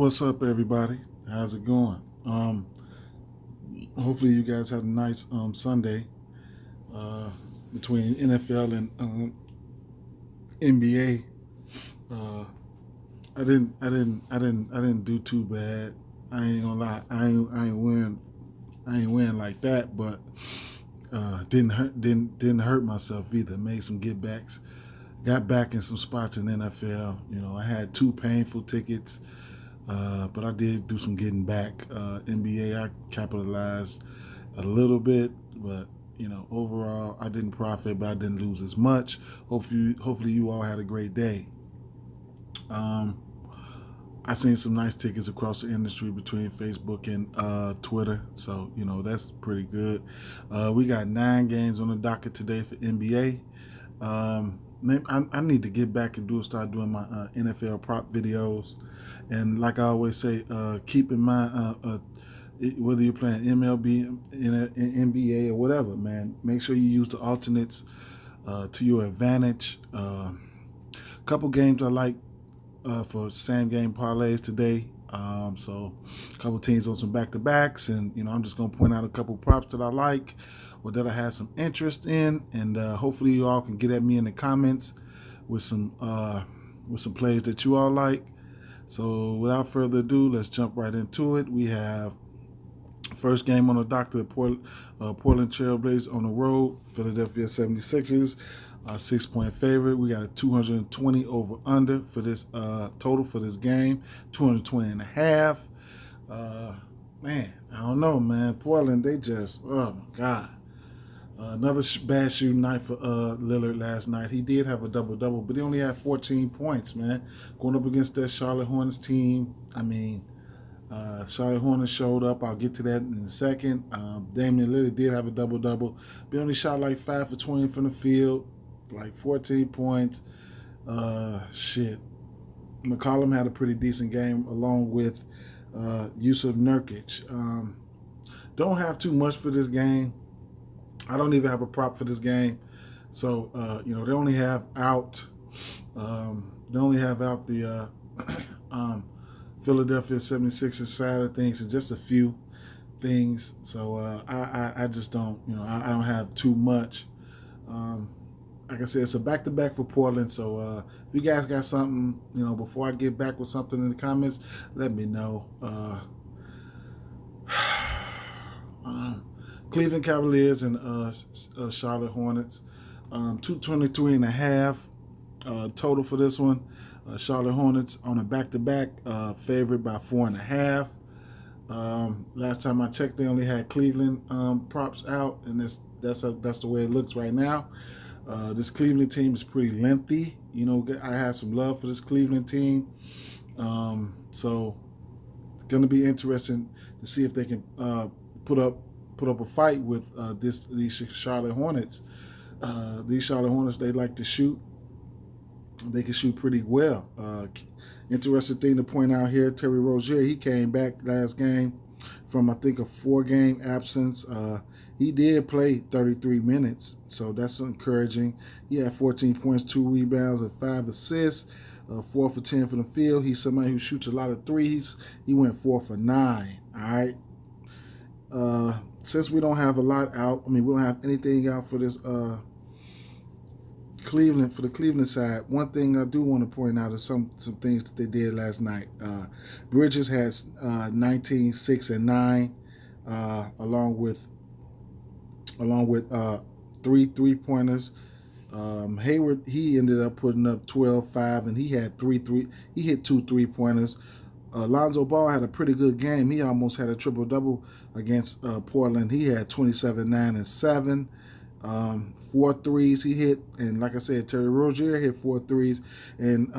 What's up, everybody? How's it going? Hopefully, you guys had a nice Sunday between NFL and NBA. Uh, I didn't do too bad. I ain't gonna lie. I ain't win like that, but didn't hurt myself either. Made some get backs. Got back in some spots in NFL. I had two painful tickets. But I did do some getting back. NBA, I capitalized a little bit, but overall, I didn't profit, but I didn't lose as much. Hopefully, you all had a great day. I seen some nice tickets across the industry between Facebook and Twitter, so that's pretty good. We got 9 games on the docket today for NBA. I need to get back and start doing my NFL prop videos. And like I always say, keep in mind, whether you're playing MLB, NBA, or whatever, man, make sure you use the alternates to your advantage. Couple games I like for same game parlays today. So a couple teams on some back-to-backs, and I'm just going to point out a couple props that I like or that I had some interest in, and hopefully you all can get at me in the comments with some plays that you all like. So without further ado, let's jump right into it. We have first game on the docket, the Portland Trailblazers on the road, Philadelphia 76ers, 6-point favorite. We got a 220 over under for this total for this game, 220 and a half. Man, I don't know, man. Portland, they just, oh my God. Another bad shooting night for Lillard last night. He did have a double-double, but he only had 14 points, man. Going up against that Charlotte Hornets team, Charlotte Hornets showed up. I'll get to that in a second. Damian Lillard did have a double-double, but he only shot like 5 for 20 from the field, like 14 points. McCollum had a pretty decent game along with Yusuf Nurkic. Don't have too much for this game. I don't even have a prop for this game, so they only have out. The Philadelphia 76ers side of things, and just a few things. So I just don't. I don't have too much. Like I said, it's a back-to-back for Portland. So if you guys got something, before I get back with something in the comments, let me know. Cleveland Cavaliers and Charlotte Hornets, 223 and a half total for this one. Charlotte Hornets on a back-to-back, favored by 4.5. Last time I checked, they only had Cleveland props out, and that's the way it looks right now. This Cleveland team is pretty lengthy. I have some love for this Cleveland team, so it's going to be interesting to see if they can put up a fight with these Charlotte Hornets. These Charlotte Hornets, they like to shoot. They can shoot pretty well. Interesting thing to point out here, Terry Rozier, he came back last game from, I think, a 4-game absence. He did play 33 minutes, so that's encouraging. He had 14 points, 2 rebounds, and 5 assists, 4 for 10 from the field. He's somebody who shoots a lot of threes. He went 4 for 9, all right? Since we don't have a lot out, we don't have anything out for this Cleveland, for the Cleveland side, one thing I do want to point out is some things that they did last night. Regis has 19, 6, and 9, along with 3 3-pointers. Hayward, he ended up putting up 12, 5, and he had he hit 2 3-pointers. Lonzo Ball had a pretty good game. He almost had a triple-double against Portland. He had 27, 9, and 7. 4 threes he hit. And like I said, Terry Rozier hit 4 threes. And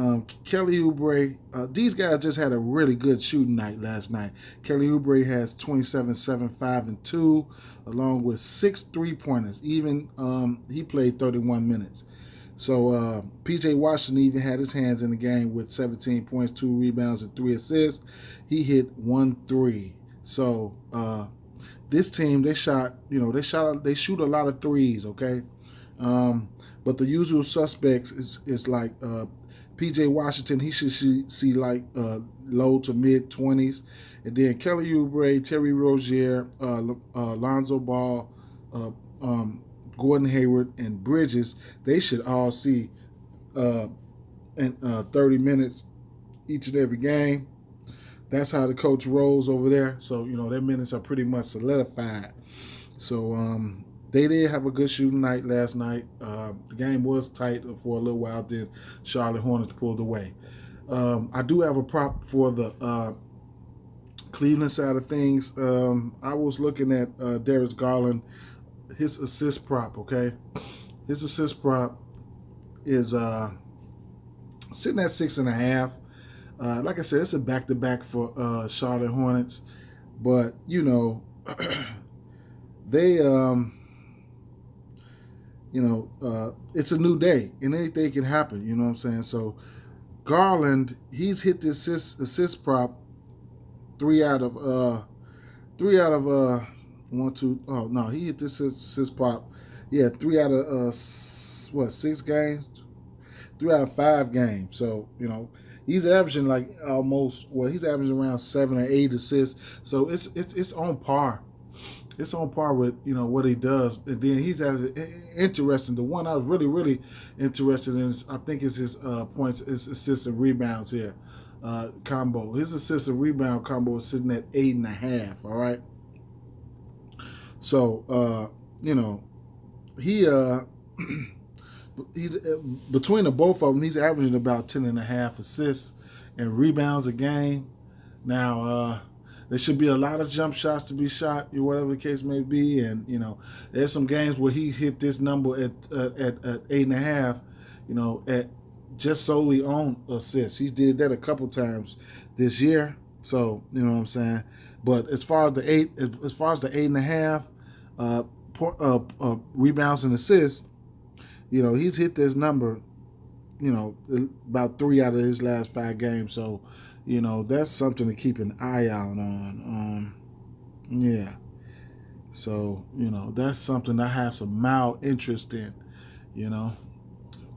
Kelly Oubre, these guys just had a really good shooting night last night. Kelly Oubre has 27, 7, 5, and 2, along with 6 3-pointers. Even he played 31 minutes. So P.J. Washington even had his hands in the game with 17 points, 2 rebounds, and 3 assists. He hit 1 3. So this team, they shoot a lot of threes, okay? But the usual suspects is like PJ Washington, he should see like low to mid 20s. And then Kelly Oubre, Terry Rozier, Lonzo Ball, Gordon Hayward, and Bridges, they should all see 30 minutes each and every game. That's how the coach rolls over there. So, their minutes are pretty much solidified. So, they did have a good shooting night last night. The game was tight for a little while. Then Charlotte Hornets pulled away. I do have a prop for the Cleveland side of things. I was looking at Darius Garland, his assist prop, okay? His assist prop is sitting at 6.5. Like I said, it's a back-to-back for Charlotte Hornets. But, they, it's a new day, and anything can happen, you know what I'm saying? So, Garland, he's hit the assist prop 3 out of 1, 2. Oh no, he hit this assist prop. Yeah, 3 out of 6 games, 3 out of 5 games. So he's averaging like he's averaging around 7 or 8 assists. So it's on par. It's on par with what he does. And then he's interesting. The one I was really, really interested in I think is his points, his assists and rebounds here combo. His assist and rebound combo is sitting at 8.5. All right. So he's between the both of them, he's averaging about 10.5 assists and rebounds a game. Now there should be a lot of jump shots to be shot, whatever the case may be. And, there's some games where he hit this number at 8.5, at just solely on assists. He did that a couple times this year. So, you know what I'm saying? But as far as the 8.5 rebounds and assists, he's hit this number, about 3 out of his last 5 games. So, that's something to keep an eye out on. Yeah. So, that's something I have some mild interest in,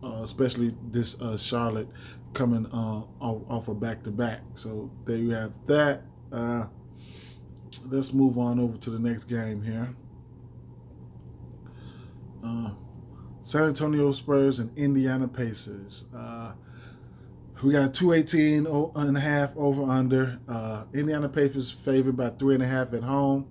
especially this Charlotte coming off a back-to-back. So there you have that. Let's move on over to the next game here. San Antonio Spurs and Indiana Pacers. We got 218.5 over under. Indiana Pacers favored by 3.5 at home.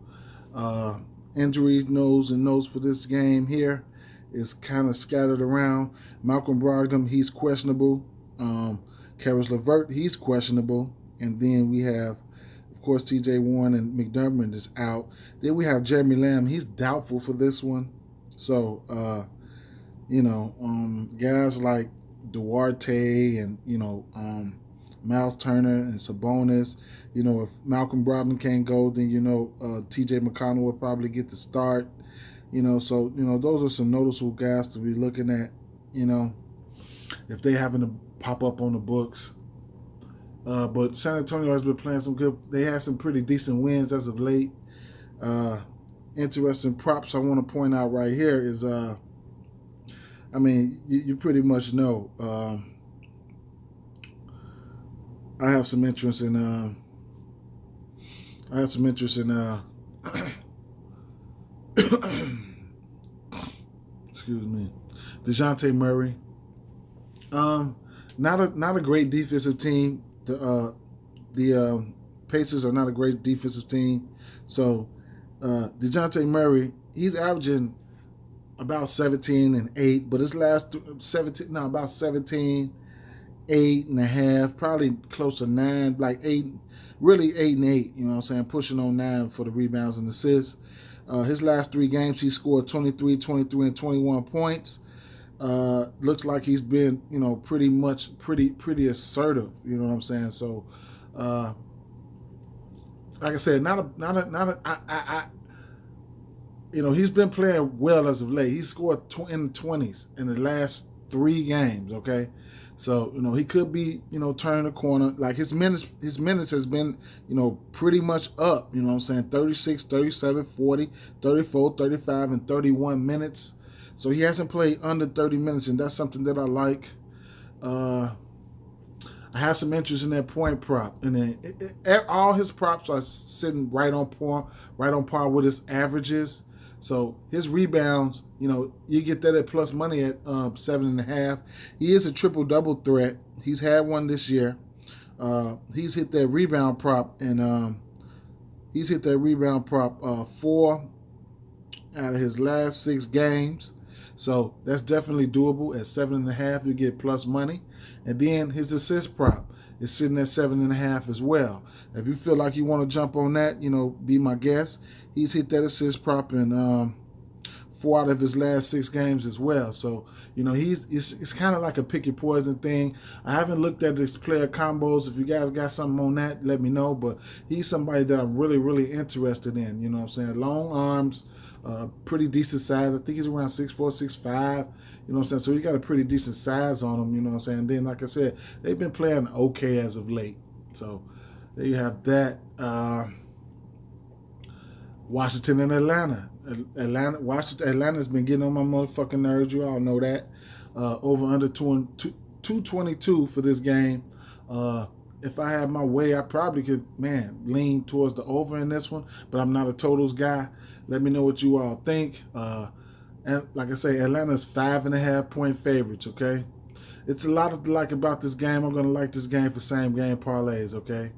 Injury notes for this game here is kind of scattered around. Malcolm Brogdon, he's questionable. Karis LeVert, he's questionable. And then we have, of course, TJ Warren and McDermott is out. Then we have Jeremy Lamb. He's doubtful for this one. So, guys like Duarte and, Miles Turner and Sabonis, if Malcolm Brogdon can't go, then, TJ McConnell will probably get the start, so, those are some noticeable guys to be looking at, if they happen to pop up on the books. But San Antonio has been playing they had some pretty decent wins as of late. Interesting props I want to point out right here is, you pretty much know. I have some interest in. Excuse me, DeJounte Murray. Not a great defensive team. The Pacers are not a great defensive team. So DeJounte Murray, he's averaging about 17 and 8, but his last 17, about 17, 8.5, probably close to 9, like 8, really 8 and 8, you know what I'm saying, pushing on 9 for the rebounds and assists. His last 3 games, he scored 23, and 21 points. Looks like he's been, pretty assertive, you know what I'm saying? So, like I said, he's been playing well as of late. He scored in the 20s in the last 3 games, okay? So, he could be, turning the corner. Like his minutes has been, pretty much up, 36, 37, 40, 34, 35, and 31 minutes. So he hasn't played under 30 minutes, and that's something that I like. I have some interest in that point prop, and then all his props are sitting right on par with his averages. So his rebounds, you get that at plus money at 7.5. He is a triple double threat. He's had one this year. He's hit that rebound prop, and 4 out of his last 6 games. So that's definitely doable. At 7.5, you get plus money. And then his assist prop is sitting at 7.5 as well. If you feel like you want to jump on that, be my guest. He's hit that assist prop in 4 out of his last 6 games as well. So, it's kind of like a pick your poison thing. I haven't looked at his player combos. If you guys got something on that, let me know. But he's somebody that I'm really, really interested in. You know what I'm saying? Long arms, pretty decent size. I think he's around 6'4", 6'5". You know what I'm saying? So he got a pretty decent size on him. You know what I'm saying? And then, like I said, they've been playing okay as of late. So there you have that. Washington and Atlanta. Atlanta's been getting on my motherfucking nerves. You all know that. Over under 222 for this game. If I had my way, I probably could, lean towards the over in this one. But I'm not a totals guy. Let me know what you all think. And like I say, Atlanta's 5.5 point favorites. Okay, it's a lot to like about this game. I'm gonna like this game for same game parlays. Okay.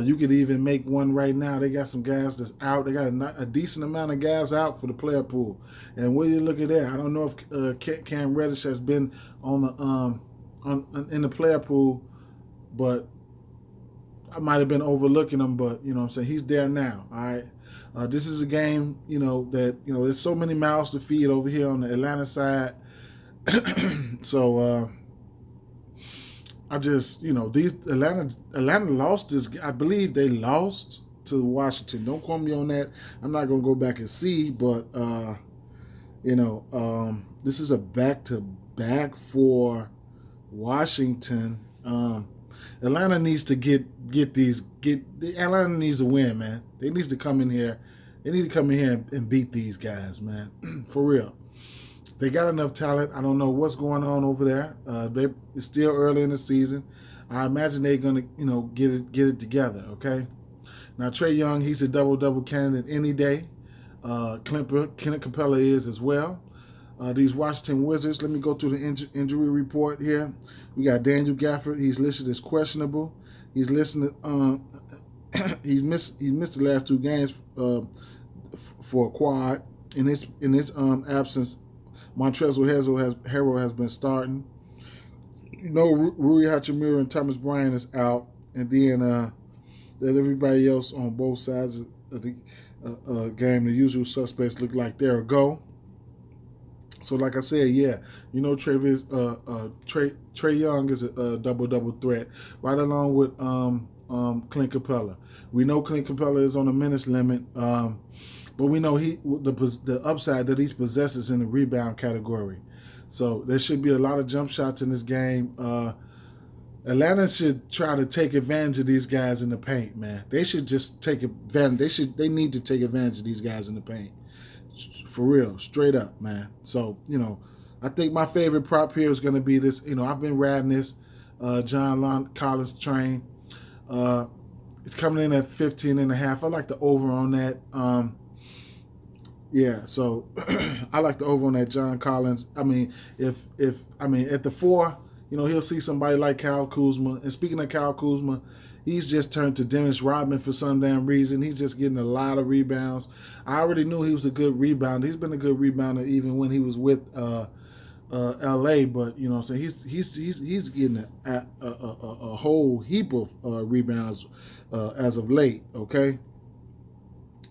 You could even make one right now. They got some guys that's out. They got a decent amount of guys out for the player pool. And when you look at that, I don't know if Cam Reddish has been on the in the player pool, but I might have been overlooking him. But you know what I'm saying, he's there now. All right. This is a game, that there's so many mouths to feed over here on the Atlanta side. So. I just, these Atlanta lost this. I believe they lost to Washington. Don't quote me on that. I'm not gonna go back and see, but this is a back-to-back for Washington. Atlanta needs to Atlanta needs to win, man. They need to come in here. They need to come in here and beat these guys, man. For real. They got enough talent. I don't know what's going on over there. It's still early in the season. I imagine they're going to, get it together, okay? Now, Trae Young, he's a double-double candidate any day. Clint Capella is as well. These Washington Wizards, let me go through the injury report here. We got Daniel Gafford. He's listed as questionable. He's listed. He missed the last 2 games for a quad. In his absence, Montrezl Harrell has been starting. Rui Hachimura and Thomas Bryant is out. And then everybody else on both sides of the game, the usual suspects look like they're a go. So like I said, Trae Young is a double-double threat, right along with Clint Capella. We know Clint Capella is on a minutes limit. But we know the upside that he possesses in the rebound category. So there should be a lot of jump shots in this game. Atlanta should try to take advantage of these guys in the paint, man. They should just take advantage. They need to take advantage of these guys in the paint. For real, straight up, man. So, I think my favorite prop here is going to be this. I've been riding this John Collins train. It's coming in at 15.5. I like the over on that. So I like the over on that John Collins. I mean, at the 4, he'll see somebody like Kyle Kuzma. And speaking of Kyle Kuzma, he's just turned to Dennis Rodman for some damn reason. He's just getting a lot of rebounds. I already knew he was a good rebounder. He's been a good rebounder even when he was with LA. But so he's getting a whole heap of rebounds as of late. Okay.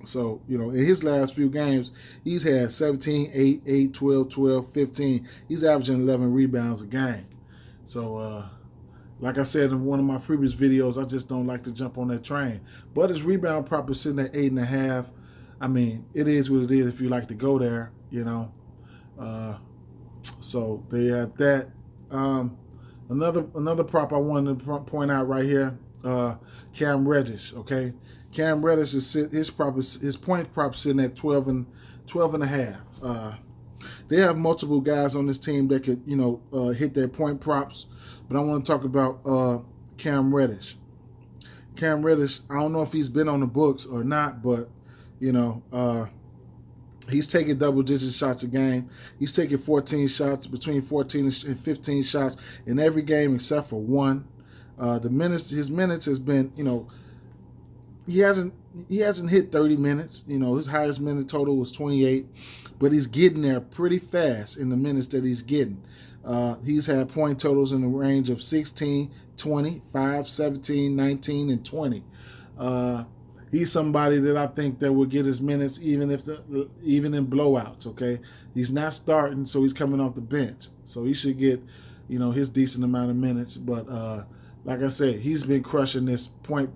So, in his last few games, he's had 17, 8, 8, 12, 12, 15. He's averaging 11 rebounds a game. So, like I said in one of my previous videos, I just don't like to jump on that train. But his rebound prop is sitting at 8.5. I mean, it is what it is if you like to go there, So, there you have that. Another prop I wanted to point out right here, Cam Reddish, okay? Cam Reddish his point prop sitting at 12.5. They have multiple guys on this team that could hit their point props, but I want to talk about Cam Reddish. Cam Reddish, I don't know if he's been on the books or not, but he's taking double-digit shots a game. He's taking 14 shots, between 14 and 15 shots in every game except for one. His minutes has been, he hasn't hit 30 minutes. His highest minute total was 28, but he's getting there pretty fast in the minutes that he's getting. He's had point totals in the range of 16, 20, 5, 17, 19, and 20. He's somebody that I think that will get his minutes even in blowouts, okay? He's not starting, so he's coming off the bench. So he should get, his decent amount of minutes. But like I said, he's been crushing this point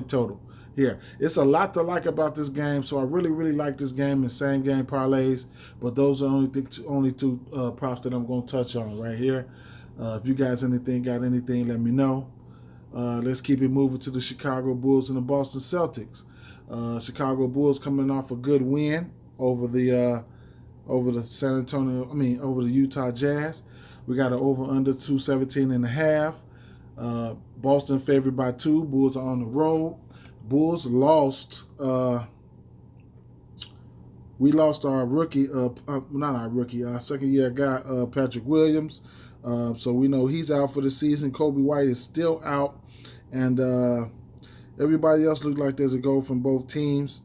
total here. It's a lot to like about this game, so I really, really like this game in same game parlays. But those are only two props that I'm going to touch on right here. If you guys got anything, let me know. Let's keep it moving to the Chicago Bulls and the Boston Celtics. Chicago Bulls coming off a good win over the Utah Jazz. We got an over/under 217.5. Boston favored by 2. Bulls are on the road. Bulls lost. We lost our rookie, our second-year guy, Patrick Williams. So we know he's out for the season. Kobe White is still out. And everybody else looked like there's a goal from both teams.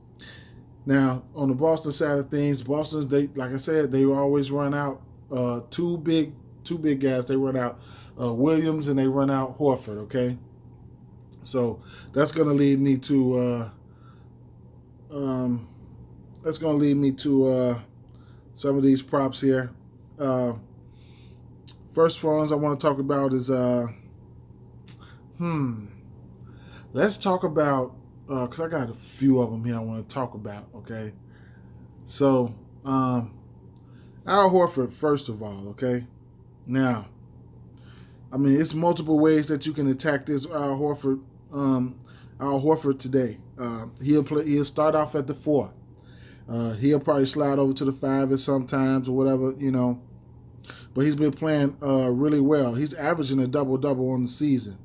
Now, on the Boston side of things, Boston, like I said, they always run out two big guys. They run out Williams and they run out Horford, okay? So that's going to lead me to some of these props here. First ones I want to talk about is let's talk about because I got a few of them here I want to talk about. Okay, so Al Horford first of all. Okay, now it's multiple ways that you can attack this Al Horford. Al Horford today. He'll start off at the 4. He'll probably slide over to the 5 at sometimes or whatever, But he's been playing really well. He's averaging a double-double on the season.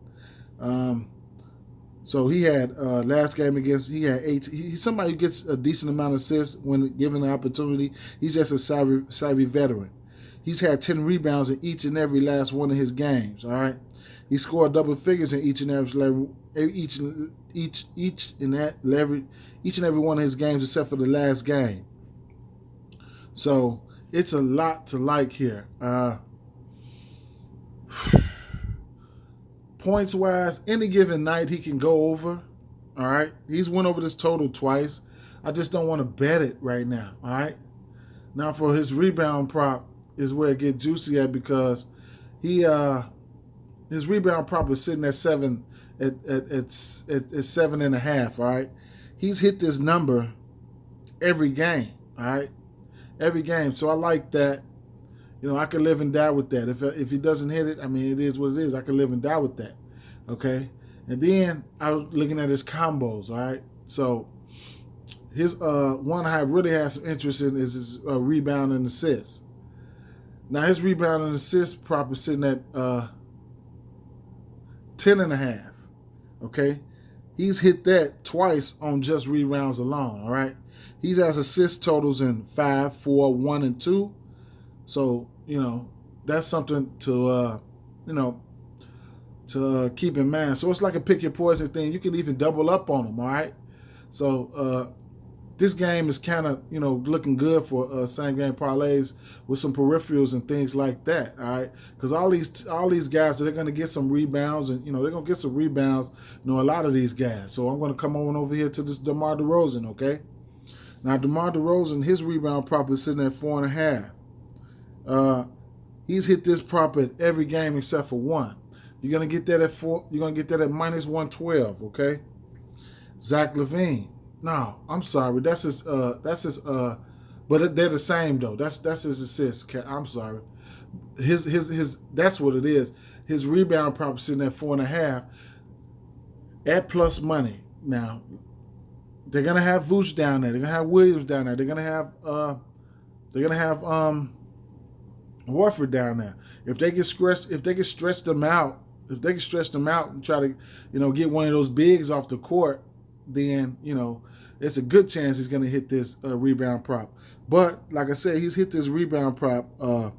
So he had last game he had 8. He's somebody who gets a decent amount of assists when given the opportunity. He's just a savvy veteran. He's had 10 rebounds in each and every last one of his games. All right, he scored double figures in each and every one of his games except for the last game. So it's a lot to like here. Points wise, any given night he can go over. All right, he's went over this total twice. I just don't want to bet it right now. All right, now for his rebound prop is where it gets juicy at because his rebound prop is sitting at 7 at 7.5. All right, he's hit this number every game. All right, every game. So I like that. I could live and die with that. If he doesn't hit it, it is what it is. I could live and die with that. Okay? And then I was looking at his combos, all right? So his one I really have some interest in is his rebound and assists. Now his rebound and assist prop is sitting at 10.5. Okay? He's hit that twice on just rebounds alone, all right? He has assist totals in 5, 4, 1, and 2. So, that's something to keep in mind. So it's like a pick your poison thing. You can even double up on them, all right? So this game is kind of, looking good for same game parlays with some peripherals and things like that, all right? Because all these guys, they're going to get some rebounds and, they're going to get some rebounds, a lot of these guys. So I'm going to come on over here to this Demar Derozan, okay? Now, Demar Derozan, his rebound prop is sitting at 4.5. He's hit this prop at every game except for one. You're gonna get that at 4. You're gonna get that at minus 112. Okay. Zach LaVine. No, I'm sorry. That's his. But they're the same though. That's his assist. I'm sorry. His. That's what it is. His rebound prop is sitting at 4.5. At plus money. Now, they're gonna have Vooch down there. They're gonna have Williams down there. They're gonna have. Horford down there. If they can stretch them out, if they can stretch them out and try to, get one of those bigs off the court, then, it's a good chance he's going to hit this rebound prop. But, like I said, he's hit this rebound prop, 5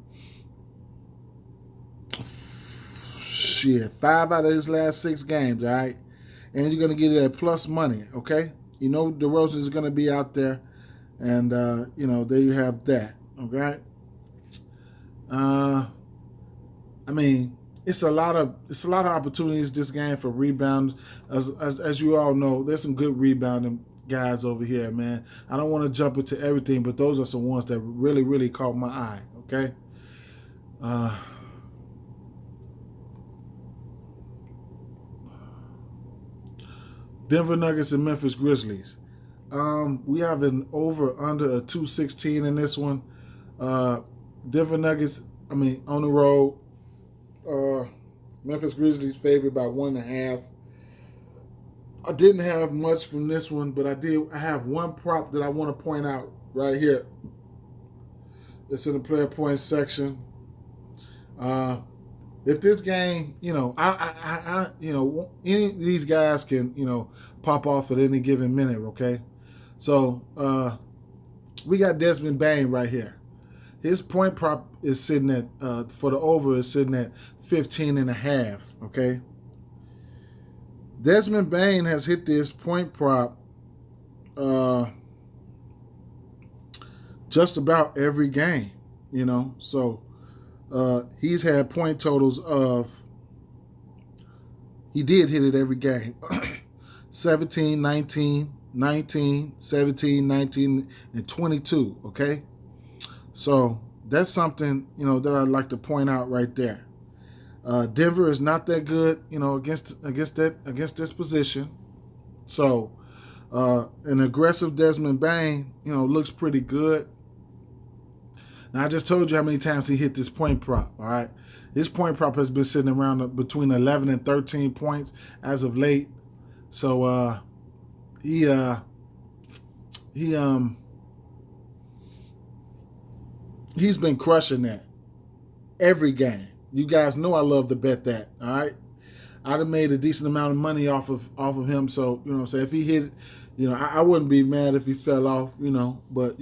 out of his last 6 games, all right? And you're going to get it at plus money, okay? DeRozan is going to be out there, and, there you have that, okay? It's a lot of opportunities this game for rebounds. As you all know, there's some good rebounding guys over here, man. I don't want to jump into everything, but those are some ones that really, really caught my eye, okay? Denver Nuggets and Memphis Grizzlies. We have an over-under of 216 in this one. Denver Nuggets, on the road. Memphis Grizzlies favored by 1.5. I didn't have much from this one, but I have one prop that I want to point out right here. It's in the player points section. If this game, any of these guys can, pop off at any given minute, okay? So, we got Desmond Bane right here. His point prop is sitting at, for the over, is sitting at 15.5, okay? Desmond Bane has hit this point prop just about every game, So, he's had point totals of, he did hit it every game. 17, 19, 19, 17, 19, and 22, okay? So that's something, that I'd like to point out right there. Denver is not that good, against this position. So an aggressive Desmond Bane, looks pretty good. Now, I just told you how many times he hit this point prop, all right? His point prop has been sitting around between 11 and 13 points as of late. So he's been crushing that every game. You guys know I love to bet that, all right? I'd have made a decent amount of money off of him. So, if he hit, I wouldn't be mad if he fell off, but,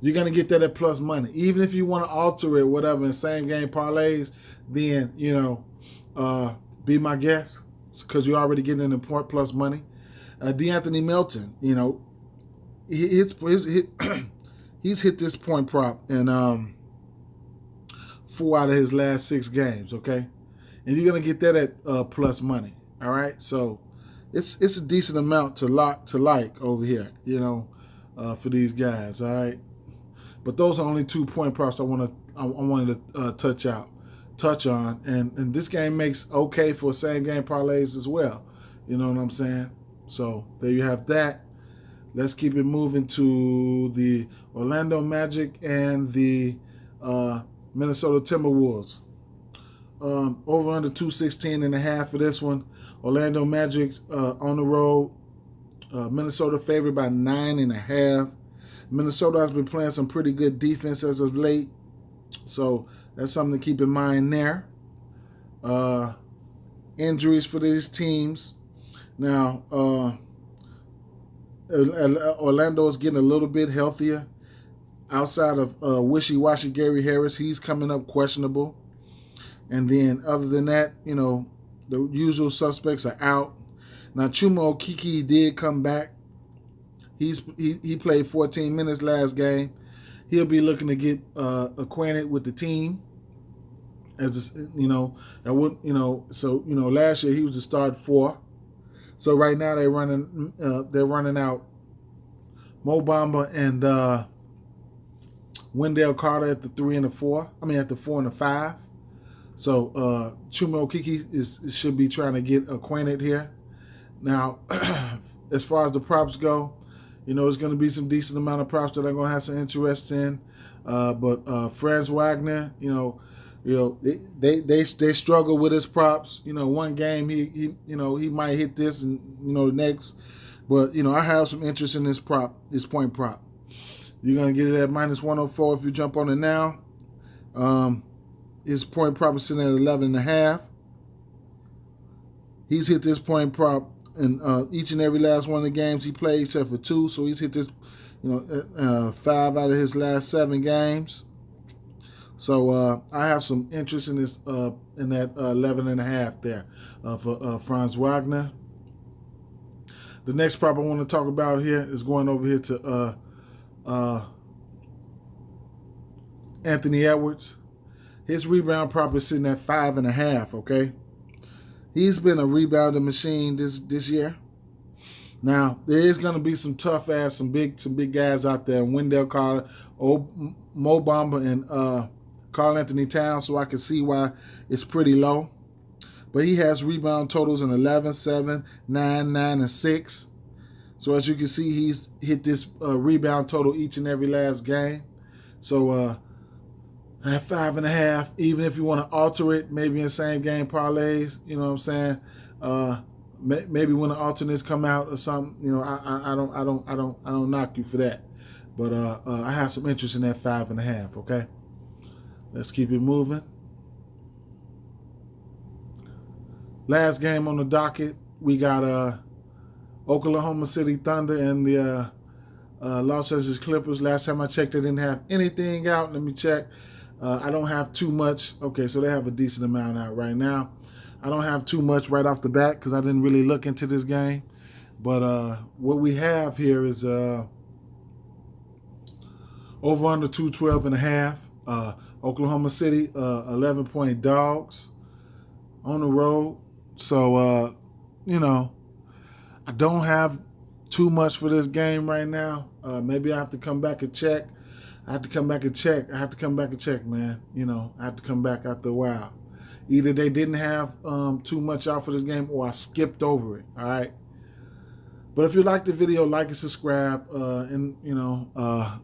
you're going to get that at plus money. Even if you want to alter it, whatever, in same game parlays, then, be my guest, because you're already getting the point plus money. DeAnthony Melton, he's hit this point prop in 4 out of his last 6 games, okay? And you're going to get that at plus money, all right? So it's a decent amount to like over here, for these guys, all right? But those are only 2 point props I wanted to touch on, and this game makes okay for same game parlays as well. You know what I'm saying? So there you have that. Let's keep it moving to the Orlando Magic and the Minnesota Timberwolves. Over under 216.5 for this one. Orlando Magic on the road. Minnesota favored by 9.5. Minnesota has been playing some pretty good defense as of late, so that's something to keep in mind there. Injuries for these teams. Now, Orlando is getting a little bit healthier. Outside of wishy-washy Gary Harris, he's coming up questionable. And then other than that, the usual suspects are out. Now, Chuma Okeke did come back. He played 14 minutes last game. He'll be looking to get acquainted with the team. Last year he was the start 4. So right now they're running out Mo Bamba and Wendell Carter at the 3 and the 4. At the 4 and the 5. So Chuma Okeke should be trying to get acquainted here. Now, as far as the props go, there's going to be some decent amount of props that I'm going to have some interest in. But Franz Wagner, they struggle with his props. One game he might hit this and next. But I have some interest in this point prop. You're going to get it at minus 104 if you jump on it now. His point prop is sitting at 11.5. He's hit this point prop in each and every last one of the games he played, except for 2. So he's hit this, 5 out of his last 7 games. So I have some interest in this in that 11.5 there for Franz Wagner. The next prop I want to talk about here is going over here to Anthony Edwards. His rebound prop is sitting at 5.5. Okay, he's been a rebounding machine this year. Now there is going to be some tough ass, some big guys out there. Wendell Carter, Mo Bamba, and Karl Anthony Towns. So I can see why it's pretty low. But he has rebound totals in 11, 7, 9, 9, and 6. So as you can see, he's hit this rebound total each and every last game. So at 5.5, even if you want to alter it, maybe in same game parlays, you know what I'm saying? Maybe when the alternates come out or something, I don't knock you for that. But I have some interest in that 5.5. Okay, let's keep it moving. Last game on the docket, we got Oklahoma City Thunder and the Los Angeles Clippers. Last time I checked, they didn't have anything out. Let me check. I don't have too much. Okay, so they have a decent amount out right now. I don't have too much right off the bat because I didn't really look into this game. But what we have here is over under 212.5. Oklahoma City, 11-point dogs on the road. So, I don't have too much for this game right now. Maybe I have to come back and check. I have to come back and check, man. I have to come back after a while. Either they didn't have too much out for this game or I skipped over it, all right? But if you like the video, like and subscribe, and,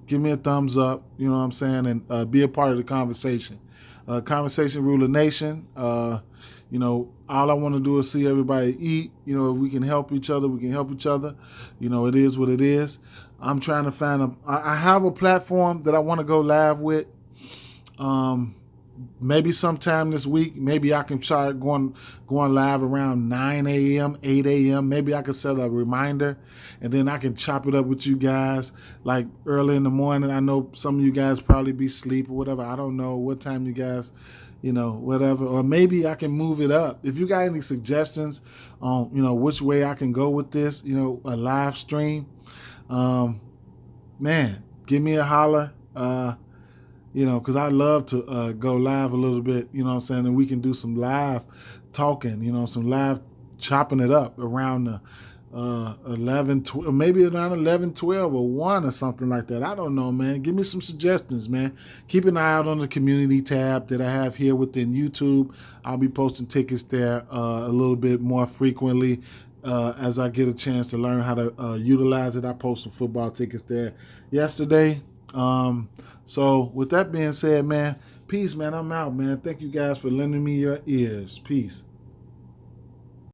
give me a thumbs up, you know what I'm saying, and be a part of the conversation. Conversation rule the nation. All I want to do is see everybody eat. If we can help each other, we can help each other. It is what it is. I'm trying to find I have a platform that I want to go live with. Maybe sometime this week, maybe I can try going live around 9 a.m., 8 a.m. Maybe I can set a reminder, and then I can chop it up with you guys like early in the morning. I know some of you guys probably be asleep or whatever. I don't know what time you guys, whatever. Or maybe I can move it up. If you got any suggestions on, which way I can go with this, a live stream, man, give me a holler. Because I love to go live a little bit, you know what I'm saying? And we can do some live talking, some live chopping it up around the 11, 12, maybe around 11, 12 or 1 or something like that. I don't know, man. Give me some suggestions, man. Keep an eye out on the community tab that I have here within YouTube. I'll be posting tickets there a little bit more frequently as I get a chance to learn how to utilize it. I posted football tickets there yesterday. So with that being said, man, peace, man. I'm out, man. Thank you guys for lending me your ears. Peace.